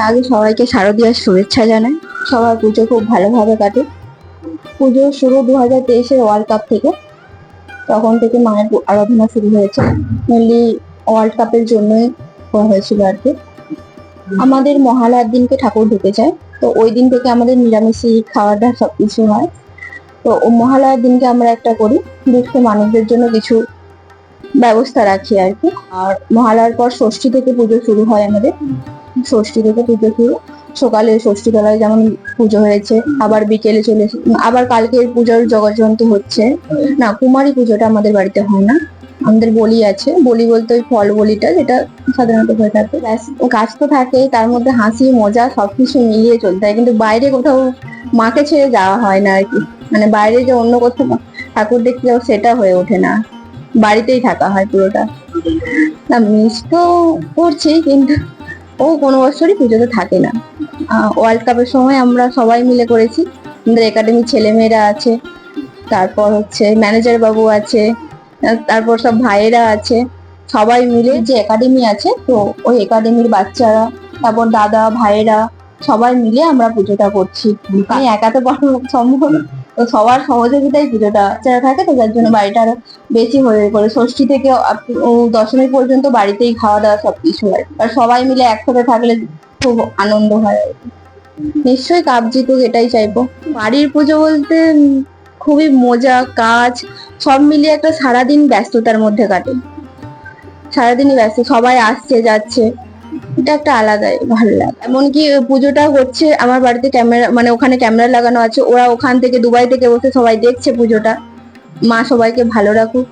আগে সবাইকে শারদীয়ার শুভেচ্ছা জানাই। সবার পুজো খুব ভালোভাবে কাটে। পুজো শুরু 2023-এর ওয়ার্ল্ড কাপ থেকে। তখন থেকে মায়ের আরাধনা শুরু হয়েছে, মেনলি ওয়ার্ল্ড কাপের জন্যই করা হয়েছিল আর কি। আমাদের মহালয়ার দিনকে ঠাকুর ঢুকে যায়, তো ওই দিন থেকে আমাদের নিরামিষই খাওয়া দাওয়া সবকিছু হয়। তো ও মহালয়ার দিনকে আমরা একটা করি, দুঃস্থ মানুষদের জন্য কিছু ব্যবস্থা রাখি আর কি। আর মহালয়ার পর ষষ্ঠী থেকে পুজো শুরু হয় আমাদের। ষষ্ঠী থেকে পুজো শুরু, সকালে ষষ্ঠী তলায় যেমন পুজো হয়েছে, আবার বিকেলে চলে আবার কালকের পুজোর জগজ্জয়ন্তী হচ্ছে। না, কুমারী পুজোটা আমাদের বাড়িতে হয় না, আমাদের বলি আছে। বলি বলতে ওই ফল বলিটা, যেটা সাধারণত হয়ে থাকে। কাজ তো থাকে, তার মধ্যে হাসি মজা সবকিছু মিলিয়ে চলতে হয়। কিন্তু বাইরে কোথাও মাকে ছেড়ে যাওয়া হয় না আর কি। মানে বাইরে যে অন্য কোথাও ঠাকুর দেখতে যাও সেটা হয়ে ওঠে না, বাড়িতেই থাকা হয় পুরোটা। না, মিস তো করছি, কিন্তু ও কোনো বছরই পুজোতে থাকে না। ওয়ার্ল্ড কাপের সময় আমরা সবাই মিলে করেছি, আমাদের একাডেমির ছেলেমেয়েরা আছে, তারপর হচ্ছে ম্যানেজার বাবু আছে, তারপর সব ভাইয়েরা আছে, সবাই মিলে যে একাডেমি আছে, তো ওই একাডেমির বাচ্চারা, তারপর দাদা ভাইয়েরা, সবাই মিলে আমরা পুজোটা করছি। আমি একা তো পারবো সম্ভব না। তো সবার সহযোগিতায় পুজোটা যারা থাকে, তো যার জন্য বাড়িটা আরো বেশি হয়ে পড়ে। ষষ্ঠী থেকে দশমী পর্যন্ত বাড়িতেই খাওয়া দাওয়া সবকিছু হয়, আর সবাই মিলে একসাথে থাকলে খুব আনন্দ হয়। নিশ্চয়ই কাপ জিতুক, এটাই চাইবো। বাড়ির পুজো বলতে খুবই মজা, কাজ সব মিলিয়ে একটা সারাদিন ব্যস্ততার মধ্যে কাটে। সারাদিনই ব্যস্ত, সবাই আসছে যাচ্ছে, এটা একটা আলাদাই ভালো লাগে। এমনকি পুজোটা হচ্ছে আমার বাড়িতে ক্যামেরা, মানে ওখানে ক্যামেরা লাগানো আছে, ওরা ওখান থেকে দুবাই থেকে বসে সবাই দেখছে পুজোটা। মা সবাইকে ভালো রাখুক,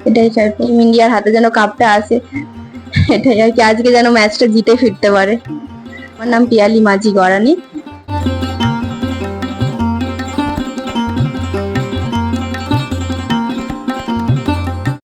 এটাই চাই। টিম ইন্ডিয়ার হাতে যেন কাপটা আসে, এটাই আর কি। আজকে যেন ম্যাচটা জিতে ফিরতে পারে। আমার নাম পিয়ালি মাঝি গড়ানি।